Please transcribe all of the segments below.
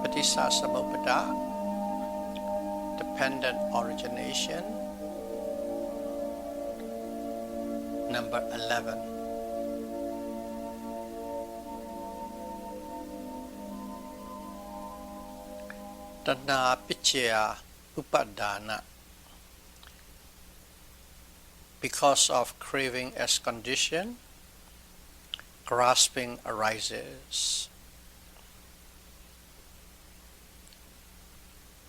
Samuppada, dependent origination, number 11. Tanha Pichya Upadana. Because of craving as condition, grasping arises.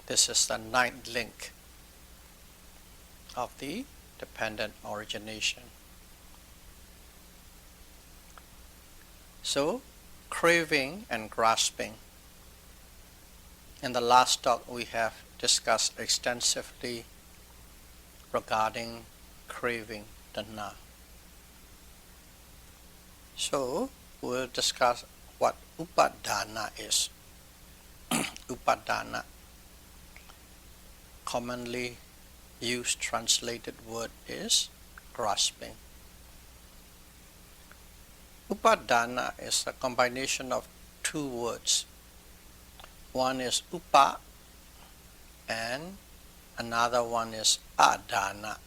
This is the ninth link of the dependent origination. So, craving and grasping. In the last talk, we have discussed extensively regarding craving, Dhamma. So, we'll discuss what Upadana is. Upadana, commonly used translated word is grasping. Upadana is a combination of two words. One is upa and another one is adana.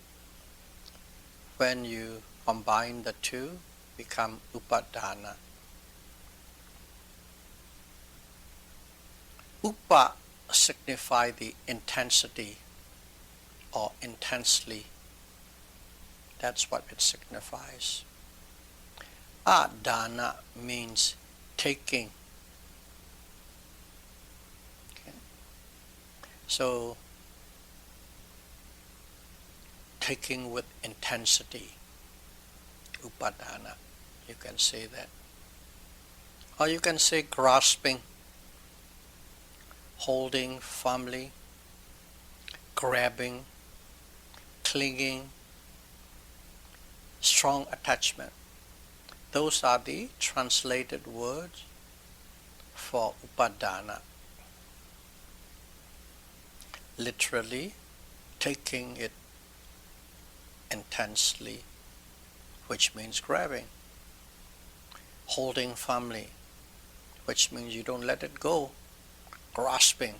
When you combine the two, become upadana. Upa signify the intensity or intensely. That's what it signifies. Adana means taking. Okay. So, taking with intensity, upadana, you can say that. Or you can say grasping, holding firmly, grabbing, clinging, strong attachment. Those are the translated words for upadana. Literally, taking it intensely, which means grabbing. Holding firmly, which means you don't let it go. Grasping,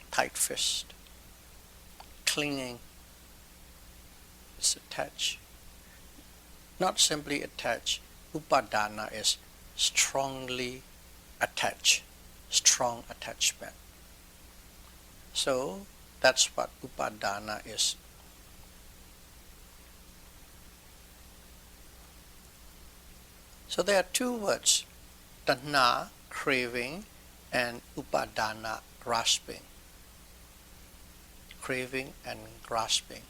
tight fist. Clinging, it's attached. Not simply attached. Upadana is strongly attached, strong attachment. So that's what upadana is. So there are two words, tanha, craving, and upadana, grasping. Craving and grasping.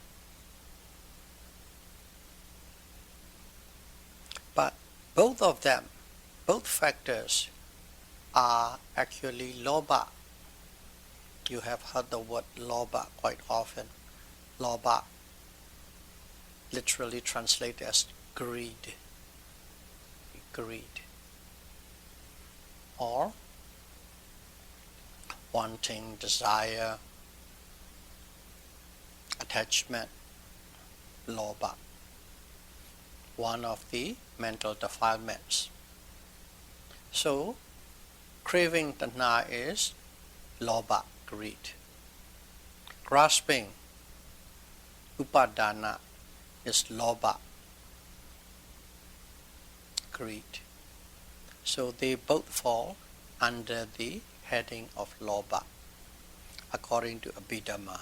But both of them, both factors, are actually lobha. You have heard the word lobha quite often. Lobha, literally translated as greed. Greed. Or wanting, desire, attachment, lobha. One of the mental defilements. So, craving tanha is lobha, greed. Grasping, upadana, is lobha, greed. So they both fall under the heading of lobha, according to Abhidhamma.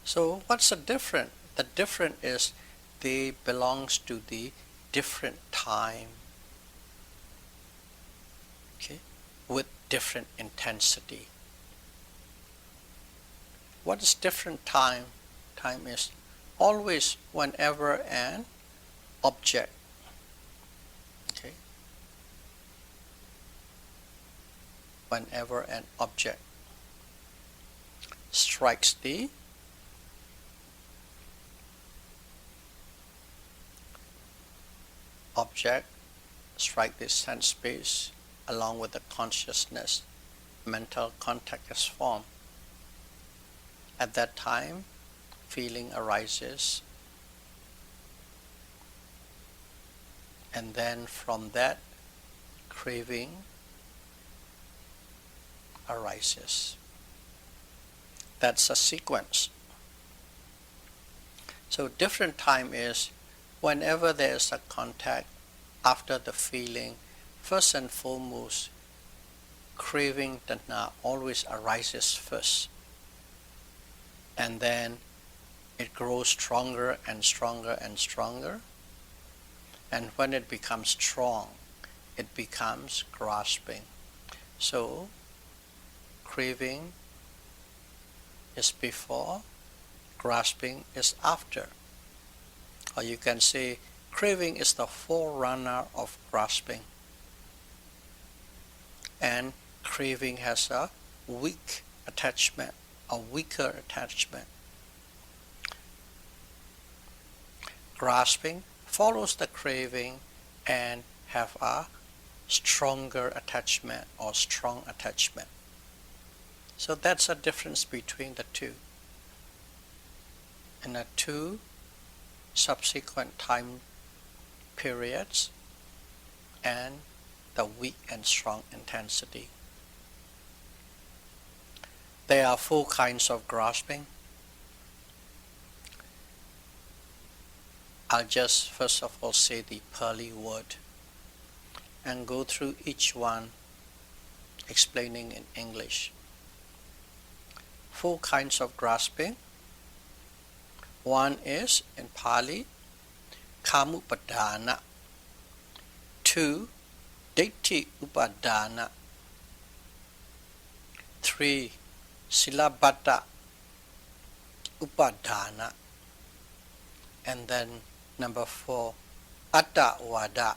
So what's the difference? The difference is they belongs to the different time, okay, with different intensity. What is different time? Time is always whenever an object, okay, whenever an object strikes the strike this sense space along with the consciousness, mental contact is formed. At that time, feeling arises and then from that craving arises. That's a sequence. So different time is whenever there is a contact after the feeling, first and foremost, craving tanha always arises first. And then it grows stronger and stronger and stronger. And when it becomes strong, it becomes grasping. So craving is before, grasping is after. Or you can say craving is the forerunner of grasping. And craving has a weak attachment, a weaker attachment. Grasping follows the craving and have a stronger attachment or strong attachment. So that's a difference between the two. In the two subsequent time periods and the weak and strong intensity. There are 4 kinds of grasping. I'll just first of all say the Pali word and go through each one explaining in English. 4 kinds of grasping. One is in Pali, Kamupadana. 2, Ditti Upadana. 3, Silabata Upadana. And then number 4, Attavada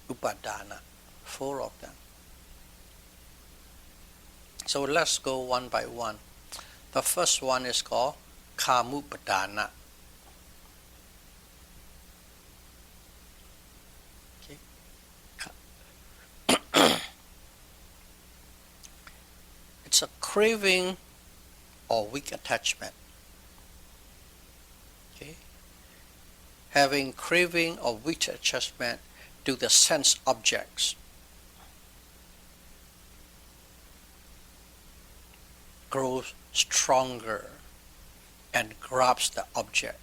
Upadana. 4 of them. So let's go one by one. The first one is called Kamupadana. Okay. It's a craving or weak attachment. Okay. Having craving or weak attachment to the sense objects. Grows stronger and grabs the object.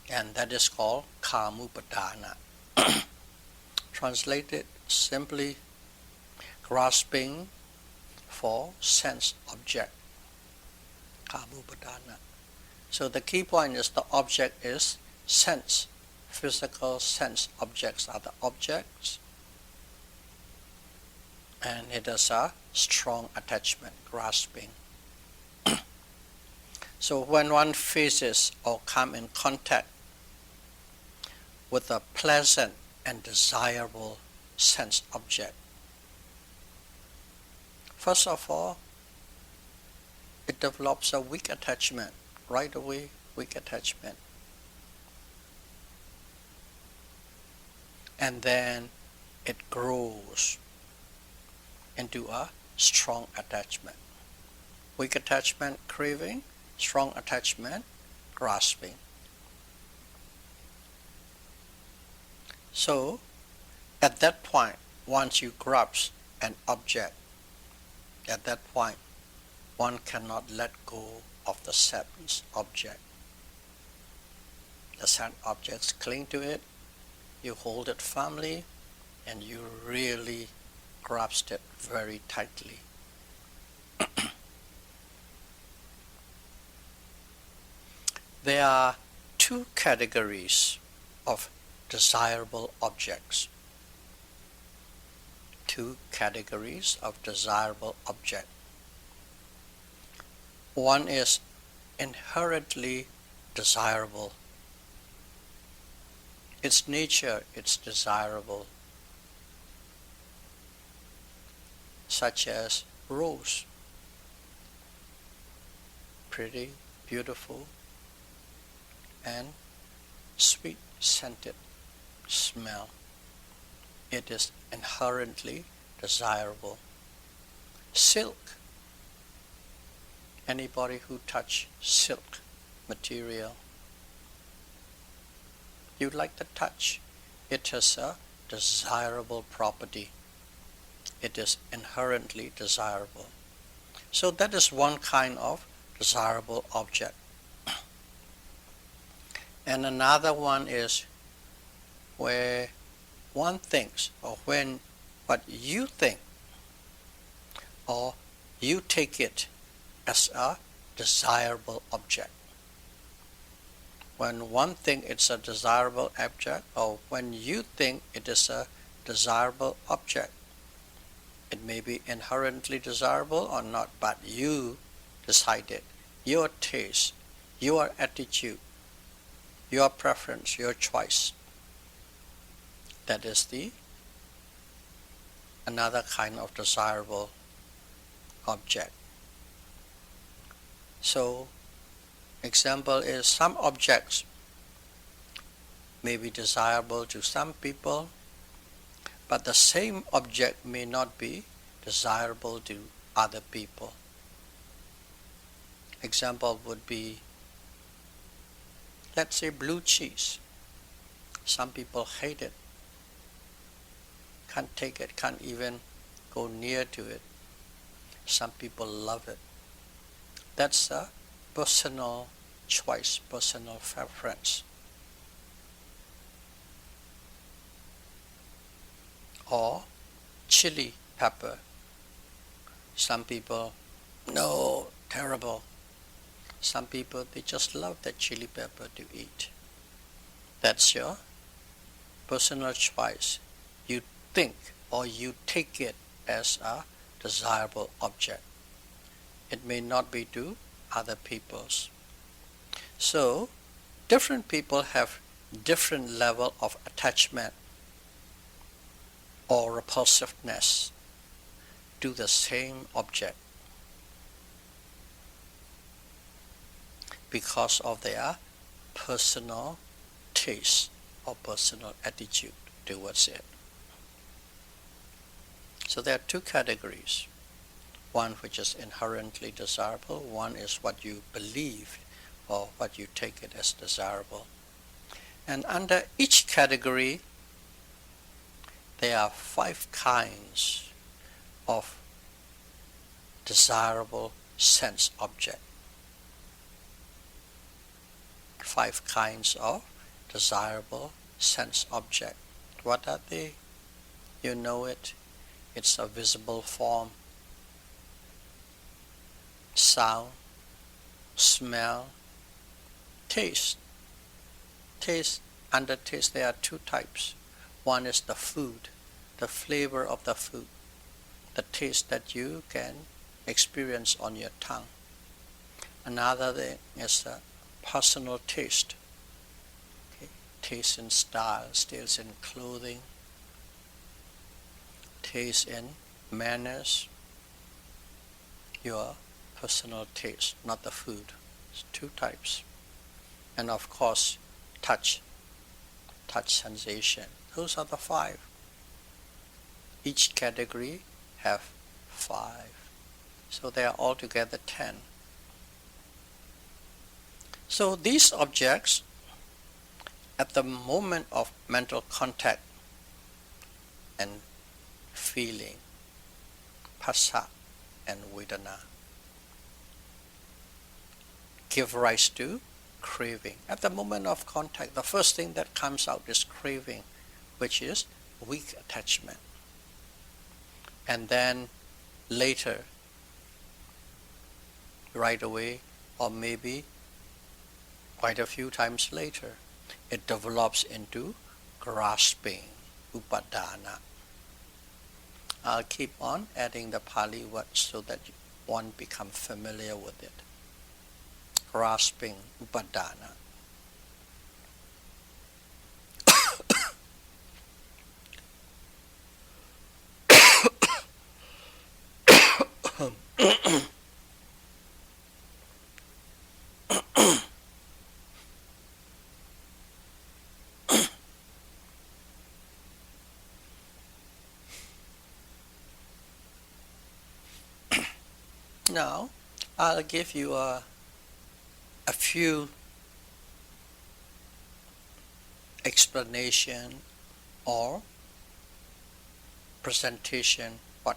And that is called Kamupadana. Translated simply, grasping for sense object. Kamupadana. So the key point is the object is sense. Physical sense objects are the objects. And it is a strong attachment, grasping. So when one faces or come in contact with a pleasant and desirable sense object, first of all, it develops a weak attachment, right away, weak attachment. And then it grows into a strong attachment. Weak attachment, craving, strong attachment, grasping. So, at that point, once you grasp an object, at that point, one cannot let go of the sense object. The sense objects cling to it, you hold it firmly, and you really grasp it very tightly. There are 2 categories of desirable objects. 2 categories of desirable object. One is inherently desirable. Its nature is desirable, such as rose. Pretty, beautiful, and sweet scented smell. It is inherently desirable. Silk. Anybody who touch silk material, You like the touch. It is a desirable property. It is inherently desirable. So that is one kind of desirable object. And another one is where one thinks, or when what you think, or you take it as a desirable object. When one thinks it's a desirable object, or when you think it is a desirable object, it may be inherently desirable or not, but you decided, your taste, your attitude, your preference, your choice. That is the another kind of desirable object. So, example is some objects may be desirable to some people, but the same object may not be desirable to other people. Example would be, let's say, blue cheese. Some people hate it, can't take it, can't even go near to it. Some people love it. That's a personal choice, personal preference. Or chili pepper. Some people, no, terrible. Some people, they just love that chili pepper to eat. That's your personal choice. You think or you take it as a desirable object. It may not be to other people's. So, different people have different level of attachment or repulsiveness to the same object because of their personal taste or personal attitude towards it. So there are two categories. One which is inherently desirable, one is what you believe or what you take it as desirable. And under each category, there are 5 kinds of desirable sense object. 5 kinds of desirable sense object. What are they? You know it. It's a visible form, sound, smell, taste. Taste, under taste there are 2 types. One is the food, the flavor of the food, the taste that you can experience on your tongue. Another thing is the personal taste. Okay. Taste in style, taste in clothing, taste in manners, your personal taste, not the food. It's 2 types. And of course, touch sensation. Those are the 5. Each category have 5. So they are altogether 10. So these objects, at the moment of mental contact and feeling, phassa and vedana, give rise to craving. At the moment of contact, the first thing that comes out is craving, which is weak attachment. And then later, right away, or maybe quite a few times later, it develops into grasping, upadana. I'll keep on adding the Pali words so that one becomes familiar with it. Grasping, upadana. Now, I'll give you a few explanation or presentation what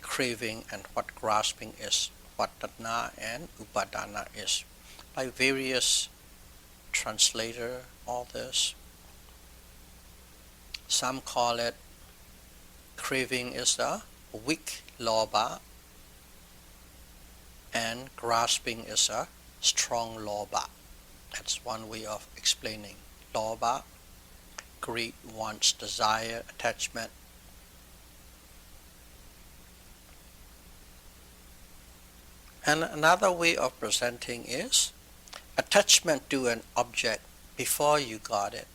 craving and what grasping is, what Tanha and Upadana is, by various translator, authors. Some call it craving is a weak lobha and grasping is a strong lobha. That's one way of explaining. Lobha, greed, wants, desire, attachment. And another way of presenting is attachment to an object before you got it.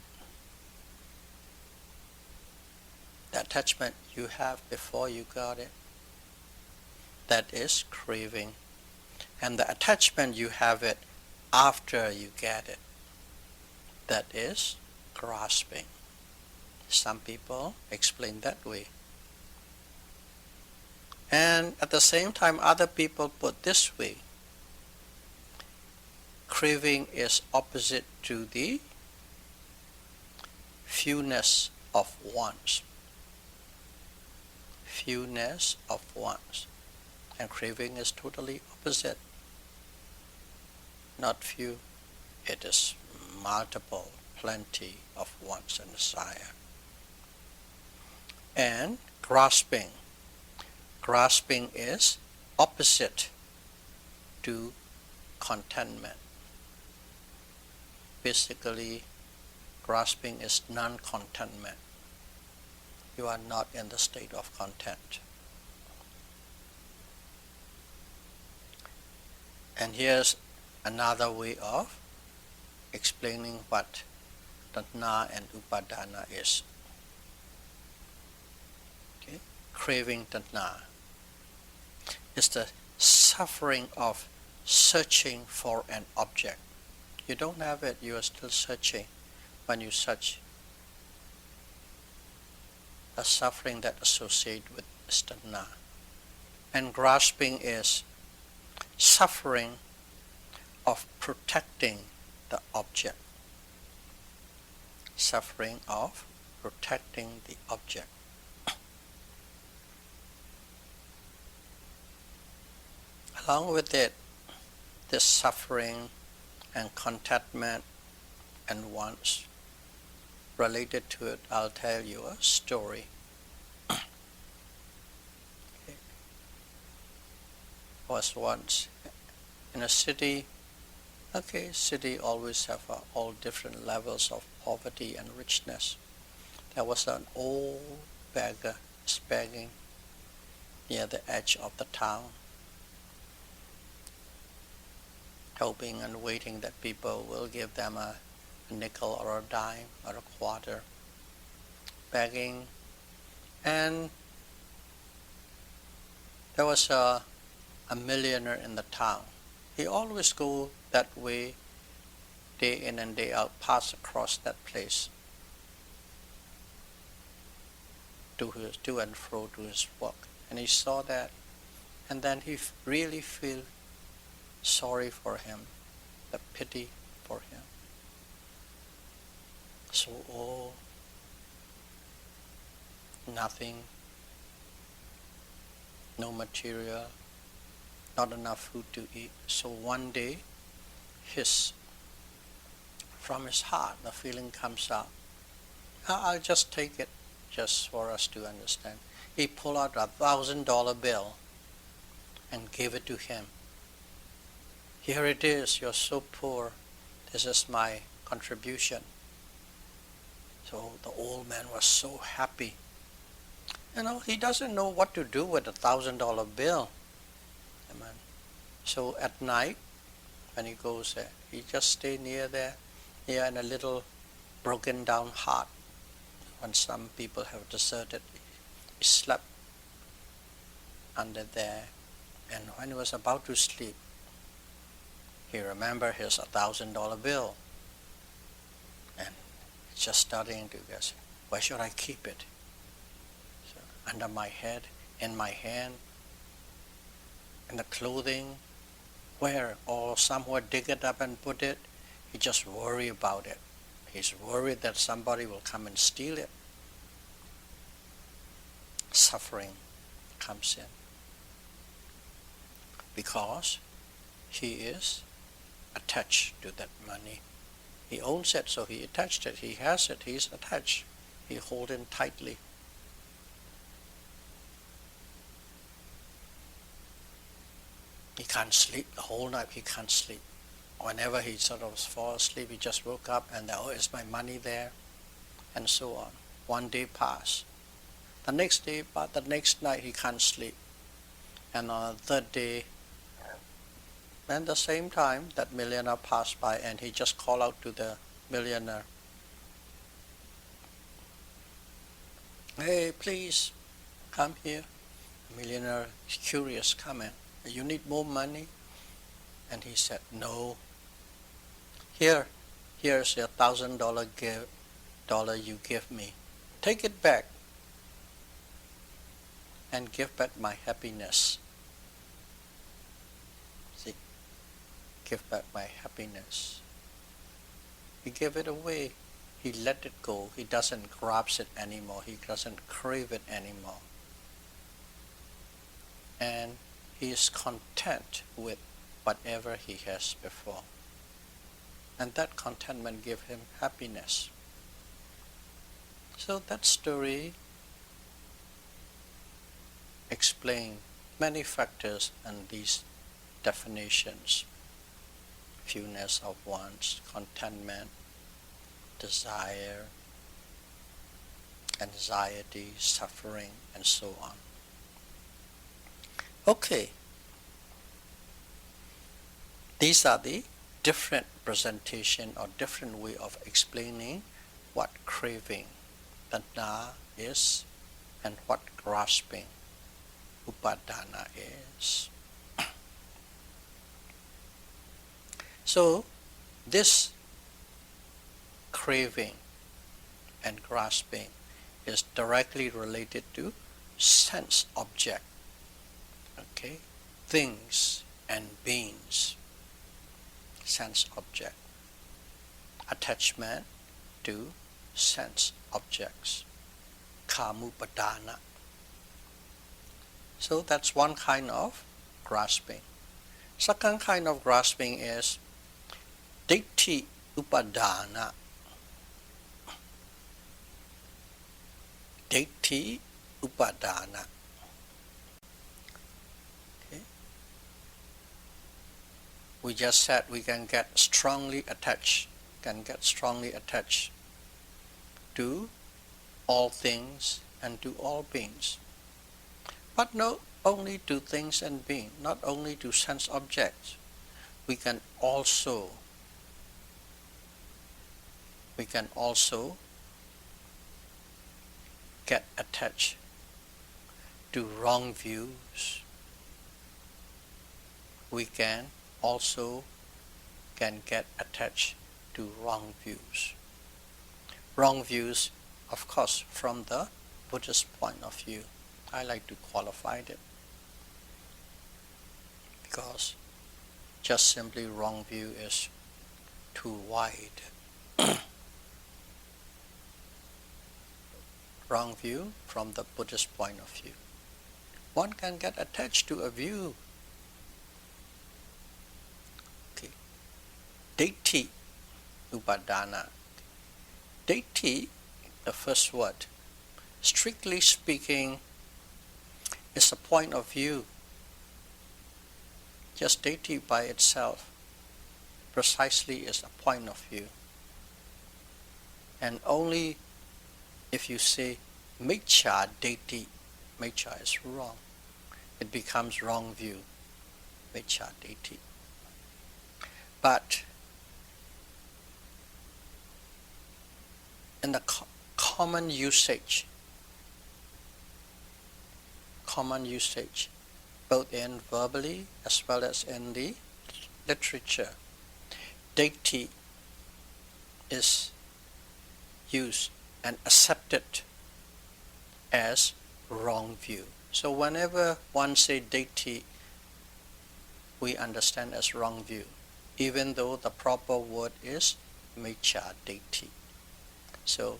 The attachment you have before you got it, that is craving. And the attachment you have it after you get it, that is grasping. Some people explain that way. And at the same time, other people put this way. Craving is opposite to the fewness of wants. Fewness of wants. And craving is totally opposite. Not few, it is multiple, plenty of wants and desire. And grasping. Grasping is opposite to contentment. Basically, grasping is non-contentment. You are not in the state of content. And here's another way of explaining what Tanha and Upadana is. Okay? Craving Tanha is the suffering of searching for an object. You don't have it, you are still searching. When you search, the suffering that associates with Tanha. And grasping is suffering of protecting the object. Suffering of protecting the object. Along with it, this suffering and contentment and wants, related to it, I'll tell you a story. Okay. Was once in a city. Okay, city always have all different levels of poverty and richness. There was an old beggar begging near the edge of the town, hoping and waiting that people will give them a nickel or a dime or a quarter, begging. And there was a millionaire in the town. He always go that way, day in and day out, pass across that place to and fro to his work. And he saw that, and then he really feel sorry for him, the pity for him. So, nothing, no material, not enough food to eat. So one day, from his heart, the feeling comes out. I'll just take it, just for us to understand. He pulled out a $1,000 bill and gave it to him. Here it is, you're so poor, this is my contribution. So the old man was so happy. He doesn't know what to do with a $1,000 bill. Amen. So at night, when he goes there, he just stay near in a little broken down hut. When some people have deserted, he slept under there. And when he was about to sleep, he remembered his $1,000 bill. And just starting to guess, where should I keep it? So, under my head, in my hand, in the clothing, where? Or somewhere dig it up and put it. He just worry about it. He's worried that somebody will come and steal it. Suffering comes in because he is attached to that money. He owns it, so he attached it. He has it, he's attached. He holds it tightly. He can't sleep the whole night. He can't sleep. Whenever he sort of falls asleep, he just woke up and oh, is my money there? And so on. One day passed. The next day, but the next night he can't sleep. And on the third day, and the same time, that millionaire passed by and he just called out to the millionaire, "Hey, please, come here." The millionaire is curious, come in. "You need more money?" And he said, "No. Here's your $1,000 you give me. Take it back and give back my happiness." See, give back my happiness. He gave it away. He let it go. He doesn't grasp it anymore. He doesn't crave it anymore. And he is content with whatever he has before. And that contentment gives him happiness. So that story explains many factors and these definitions. Fewness of wants, contentment, desire, anxiety, suffering, and so on. Okay. These are the different presentation or different way of explaining what craving, Dhamma, is and what grasping, Upadana, is. So this craving and grasping is directly related to sense object, okay, things and beings. Sense object, attachment to sense objects, Kamupadana. So that's one kind of grasping. Second kind of grasping is Ditti Upadana. Ditti Upadana. We just said we can get strongly attached to all things and to all beings. But not only to things and beings, not only to sense objects, we can also get attached to wrong views. We can also get attached to wrong views. Wrong views, of course, from the Buddhist point of view. I like to qualify it because just simply wrong view is too wide. Wrong view from the Buddhist point of view. One can get attached to a view. Okay. Ditti Upadana. Ditti, the first word, strictly speaking, is a point of view. Just ditti by itself precisely is a point of view. And only if you say miccha ditti, miccha is wrong, it becomes wrong view, miccha ditti. But in the common usage, both in verbally as well as in the literature, ditti is used and accepted as wrong view. So whenever one say ditti, we understand as wrong view, even though the proper word is miccha ditti. So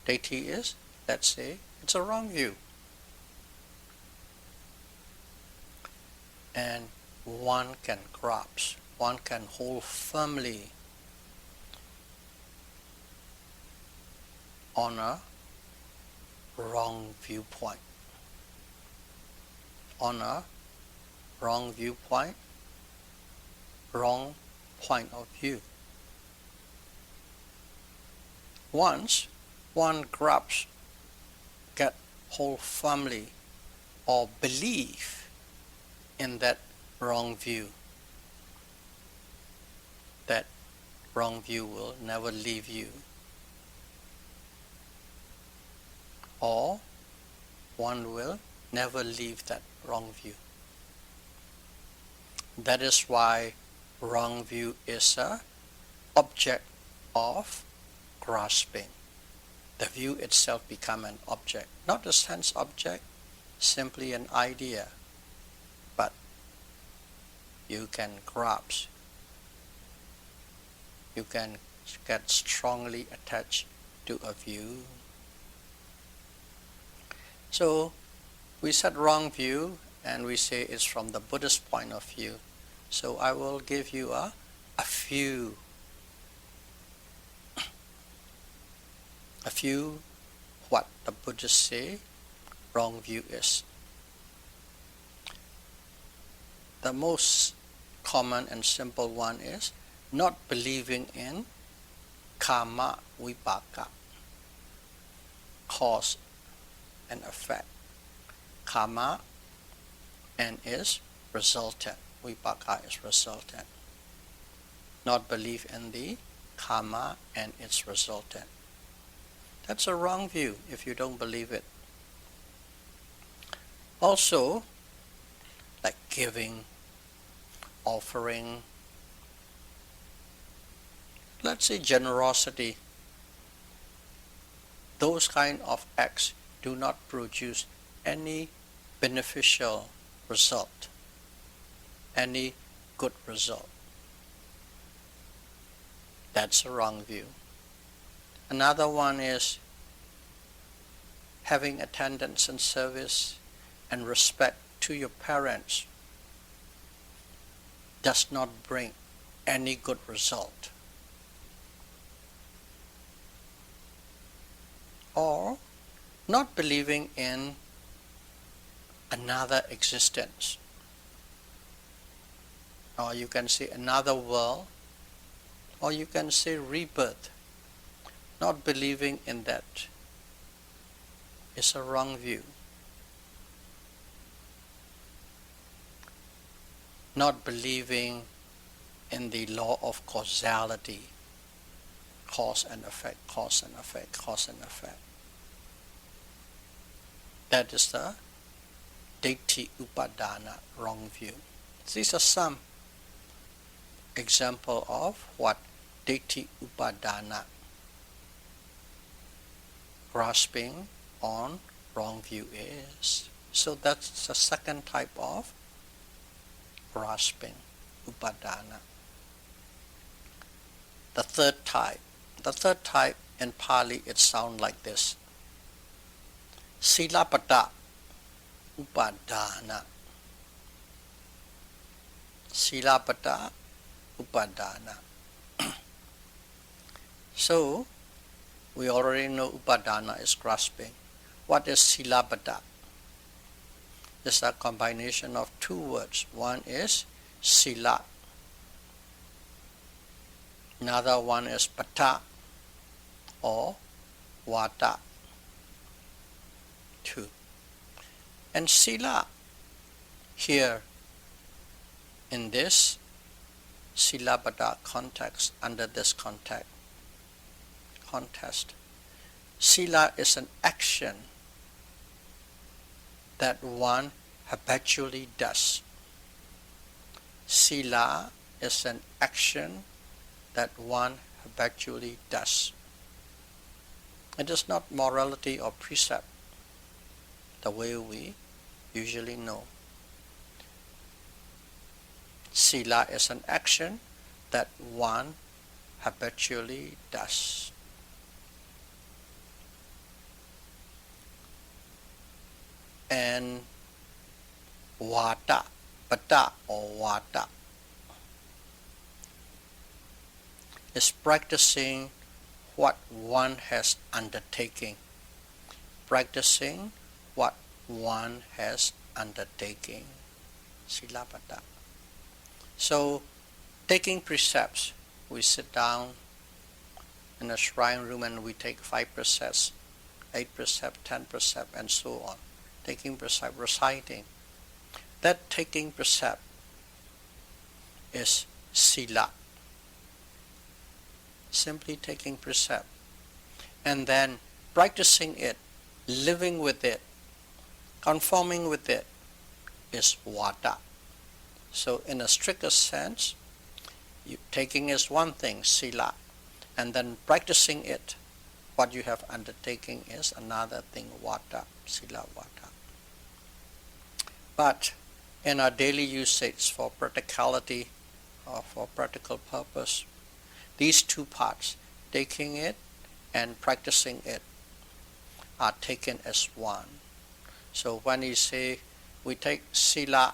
deity is, let's say, it's a wrong view. And one can grasp, one can hold firmly on a wrong viewpoint. On a wrong viewpoint, wrong point of view. Once one grasps, get hold firmly, or believe in that wrong view, that wrong view will never leave you, or one will never leave that wrong view. That is why wrong view is a object of grasping. The view itself become an object, not a sense object, simply an idea, but you can grasp, you can get strongly attached to a view. So we said wrong view, and we say it's from the Buddhist point of view. So I will give you a few what the Buddhists say wrong view is. The most common and simple one is not believing in karma vipaka, cause and effect. Karma and is resultant. Vipaka is resultant. Not believe in the karma and its resultant. That's a wrong view if you don't believe it. Also, like giving, offering, let's say generosity, those kind of acts do not produce any beneficial result, any good result. That's a wrong view. Another one is having attendance and service and respect to your parents does not bring any good result. Or not believing in another existence, or you can say another world, or you can say rebirth. Not believing in that is a wrong view. Not believing in the law of causality, cause and effect, cause and effect, cause and effect. That is the Ditthi Upadana, wrong view. These are some example of what Ditthi Upadana, grasping on wrong view, is. So that's the second type of grasping, Upadana. The third type in Pali, it sounds like this: Silapata Upadana. Silapata Upadana. So, we already know Upadana is grasping. What is Silapata? It's a combination of two words. One is Sila. Another one is Pata or Vata. Two. And Sila here in this Silapata context, under this context, Sila is an action that one habitually does. Sila is an action that one habitually does. It is not morality or precept, the way we usually know. Sila is an action that one habitually does. and Vata, Pata or Vata is practicing what one has undertaken. Practicing what one has undertaken. Silapata. So, taking precepts, we sit down in a shrine room and we take 5 precepts, 8 precepts, 10 precepts, and so on. Taking precept, reciting. That taking precept is sila. Simply taking precept. And then practicing it, living with it, conforming with it is vata. So in a stricter sense, taking is one thing, sila, and then practicing it, what you have undertaken is another thing, vata, sila, vata. But in our daily usage for practicality or for practical purpose, these two parts, taking it and practicing it, are taken as one. So when you say we take sila,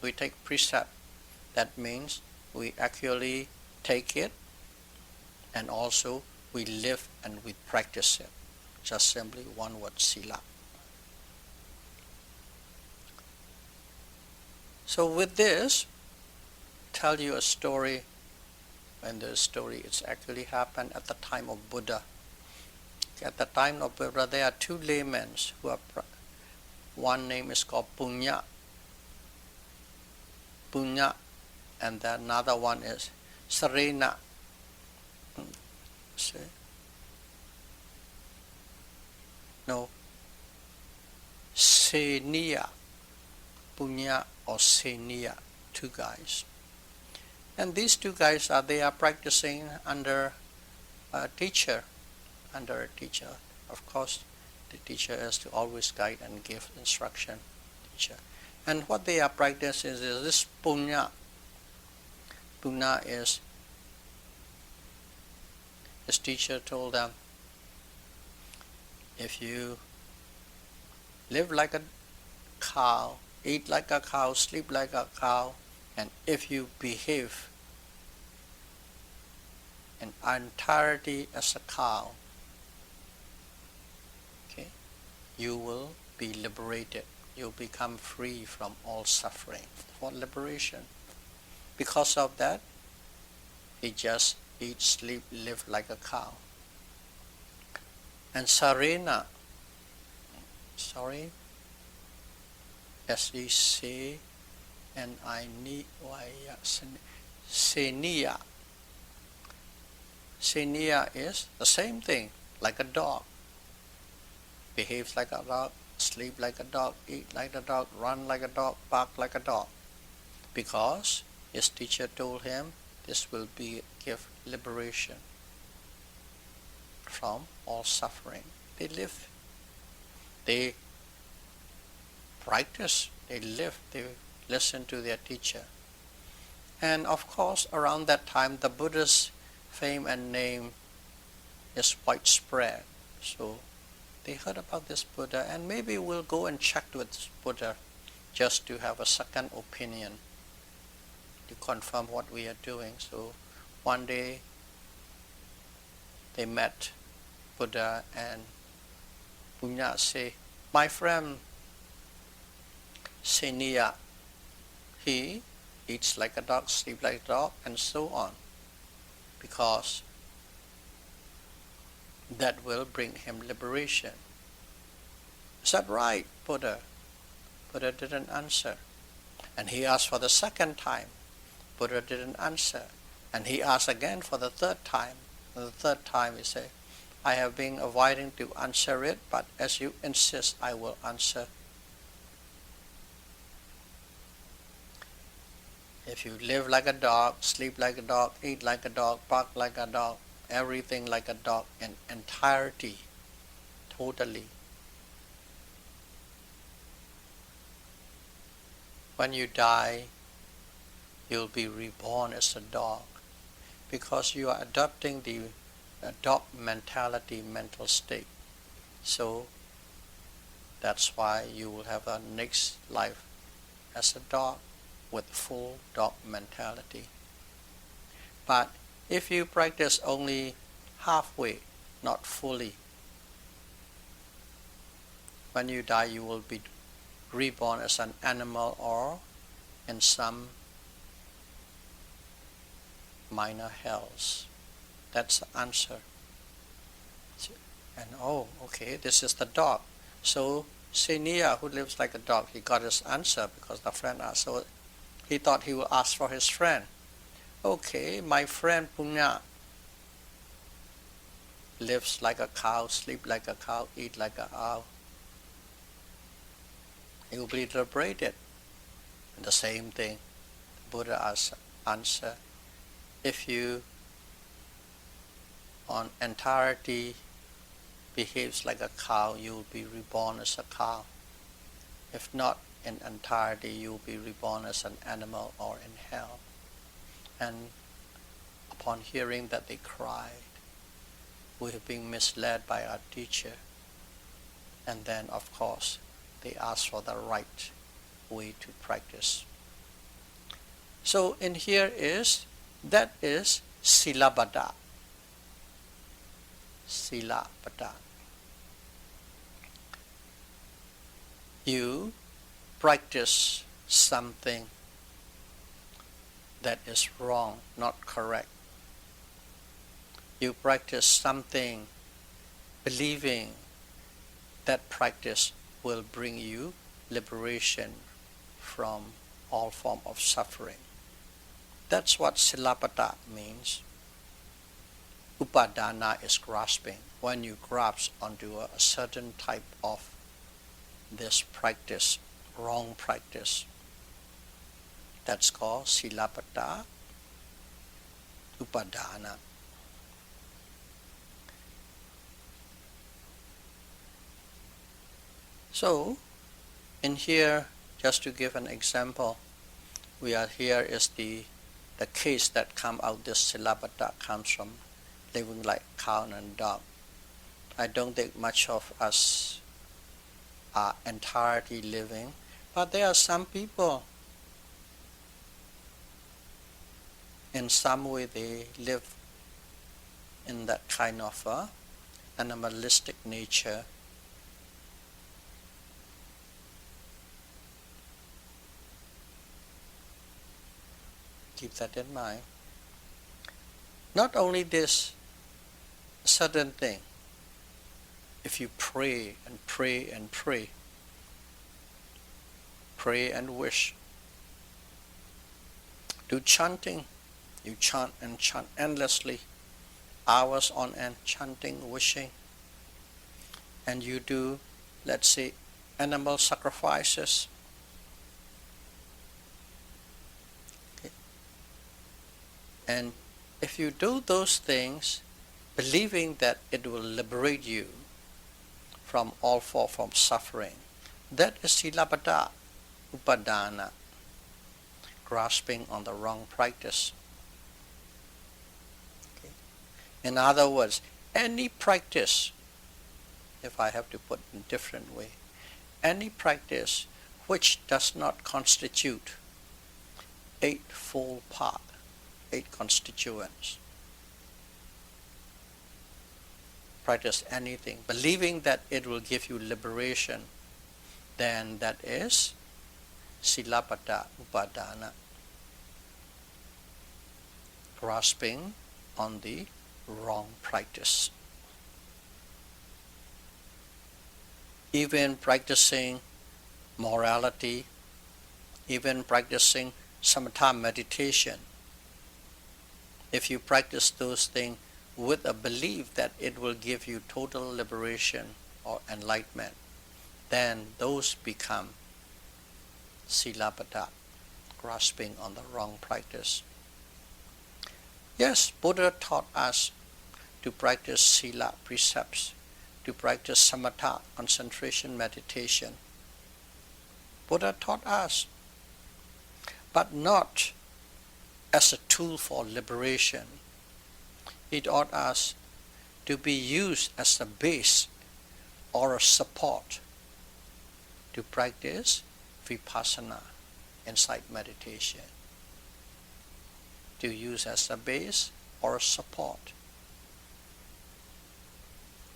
we take precept, that means we actually take it and also we live and we practice it. Just simply one word, sila. So with this, tell you a story, and the story it's actually happened at the time of Buddha. At the time of Buddha, there are 2 laymen who are, one name is called Punya, and then another one is Sarena. See? No, Seniya, Punya or Seniya, 2 guys. And these 2 guys they are practicing under a teacher. Of course, the teacher has to always guide and give instruction. Teacher. And what they are practicing is this punya. Punya is, his teacher told them, if you live like a cow, eat like a cow, sleep like a cow, and if you behave in entirety as a cow, okay, you will be liberated. You become free from all suffering. For liberation. Because of that, he just eat, sleep, live like a cow. And Sarena, S-E-C, N-I-N-Y-A, Seniya. Seniya is the same thing, like a dog. Behaves like a dog, sleep like a dog, eat like a dog, run like a dog, bark like a dog. Because his teacher told him this will give liberation from all suffering. They live, they practice, they live, they listen to their teacher. And of course, around that time, the Buddha's fame and name is widespread. So they heard about this Buddha, and maybe we'll go and check with this Buddha just to have a second opinion to confirm what we are doing. So one day they met Buddha, and Punya say, my friend Seniya, he eats like a dog, sleeps like a dog, and so on, because that will bring him liberation. Is that right, Buddha? Buddha didn't answer. And he asked for the second time. Buddha didn't answer. And he asked again for the third time. And the third time he said, I have been avoiding to answer it, but as you insist, I will answer. If you live like a dog, sleep like a dog, eat like a dog, bark like a dog, everything like a dog in entirety, totally, when you die, you'll be reborn as a dog, because you are adopting the dog mentality, mental state. So That's why you will have a next life as a dog with full dog mentality. But if you practice only halfway, not fully, when you die you will be reborn as an animal or in some minor hells. That's the answer. And oh, okay, this is the dog. So Senior, who lives like a dog, he got his answer because the friend asked. So he thought he would ask for his friend. Okay, my friend Punya lives like a cow, sleep like a cow, eat like a owl. He will be liberated. And the same thing, Buddha answer. If you on entirety behaves like a cow, you will be reborn as a cow. If not in entirety, you will be reborn as an animal or in hell. And upon hearing that, they cried. We have been misled by our teacher. And then, of course, they asked for the right way to practice. So in here that is Silabada. Silabada. You practice something that is wrong, not correct. You practice something believing that practice will bring you liberation from all form of suffering. That's what Silapata means. Upadana is grasping. When you grasp onto a certain type of this practice, wrong practice, that's called Silapata Upadana. So, in here, just to give an example, we are here is the case that come out, this Silapata comes from living like cow and dog. I don't think much of us are entirely living, but there are some people, in some way they live in that kind of animalistic nature. Keep that in mind. Not only this certain thing, if you pray and pray and pray, pray and wish, do chanting, you chant and chant endlessly, hours on end, chanting, wishing, and you do, let's say, animal sacrifices. And if you do those things, believing that it will liberate you from all form of suffering, that is Silapata Upadana, grasping on the wrong practice. Okay. In other words, any practice, if I have to put it in a different way, any practice which does not constitute eightfold path, 8 constituents. Practice anything, believing that it will give you liberation, then that is Silapata Upadana, grasping on the wrong practice. Even practicing morality, even practicing samatha meditation, if you practice those things with a belief that it will give you total liberation or enlightenment, then those become Silapata, grasping on the wrong practice. Yes, Buddha taught us to practice Sila precepts, to practice Samatha, concentration meditation. Buddha taught us, but not as a tool for liberation. He taught us to be used as a base or a support to practice vipassana, insight meditation, to use as a base or a support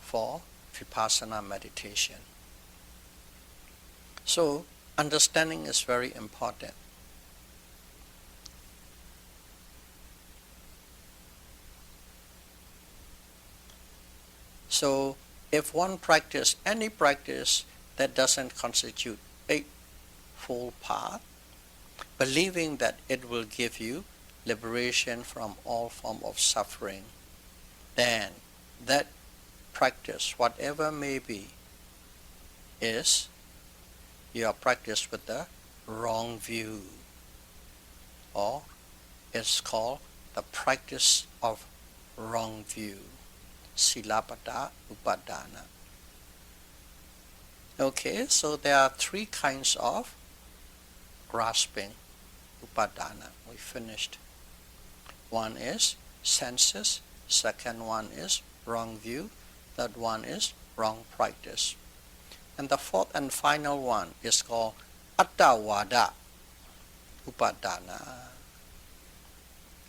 for vipassana meditation. So, understanding is very important. So, if one practice, any practice that doesn't constitute a full path, believing that it will give you liberation from all form of suffering, then that practice, whatever may be, is your practice with the wrong view, or it's called the practice of wrong view, silapada upadana. Okay, so there are three kinds of grasping, upadana. We finished. One is senses, second one is wrong view, third one is wrong practice. And the fourth and final one is called attavada upadana.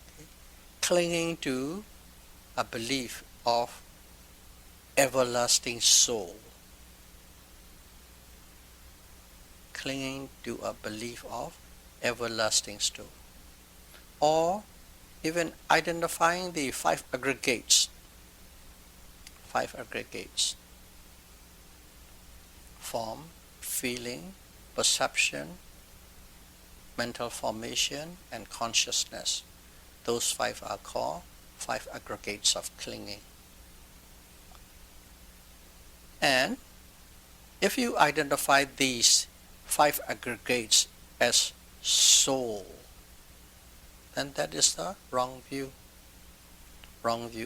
Okay. Clinging to a belief of everlasting soul. Clinging to a belief of everlasting soul. Or even identifying the five aggregates. Form, feeling, perception, mental formation, and consciousness. Those five are called five aggregates of clinging. And if you identify these five aggregates as soul, then that is the wrong view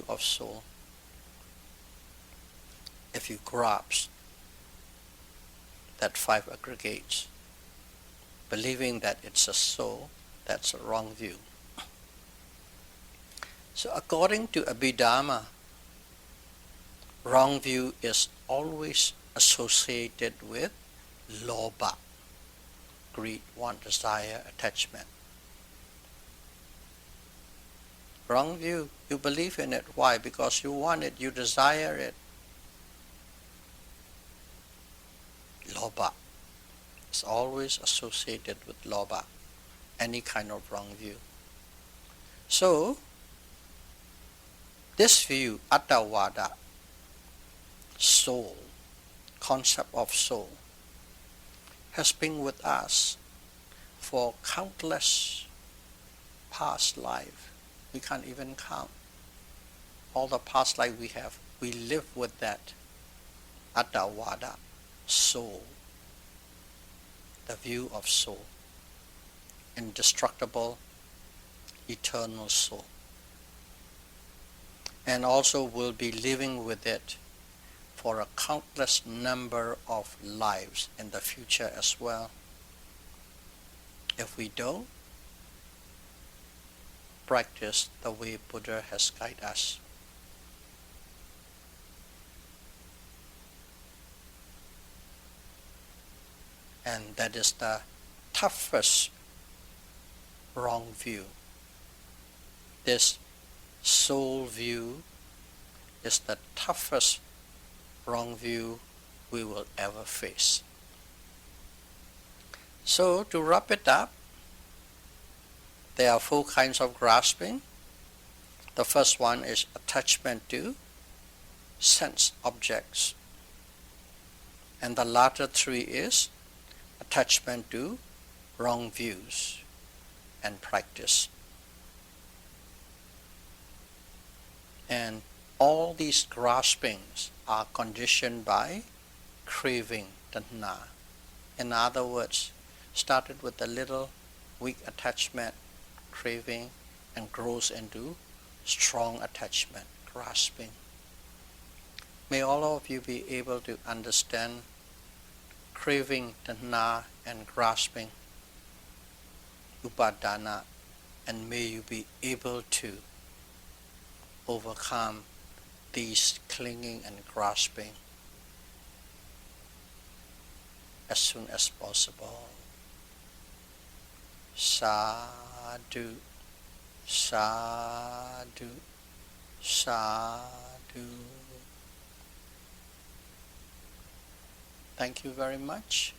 of soul. If you grasp that five aggregates, believing that it's a soul, that's a wrong view. So according to Abhidhamma, wrong view is always associated with lobha, greed, want, desire, attachment. Wrong view, you believe in it. Why? Because you want it, you desire it. Lobha is always associated with lobha, any kind of wrong view. So, this view, attavada, soul, concept of soul, has been with us for countless past life. We can't even count all the past life we have. We live with that attavada, soul, the view of soul, indestructible, eternal soul. And also will be living with it for a countless number of lives in the future as well. If we don't practice the way Buddha has guided us. And that is the toughest wrong view. This soul view is the toughest wrong view we will ever face. So to wrap it up, there are four kinds of grasping. The first one is attachment to sense objects. And the latter three is attachment to wrong views and practice. And all these graspings are conditioned by craving, Dhamma. In other words, started with a little weak attachment, craving, and grows into strong attachment, grasping. May all of you be able to understand craving, Dhamma, and grasping, upadana, and may you be able to overcome these clinging and grasping. as soon as possible. Sadhu, sadhu, sadhu. Thank you very much.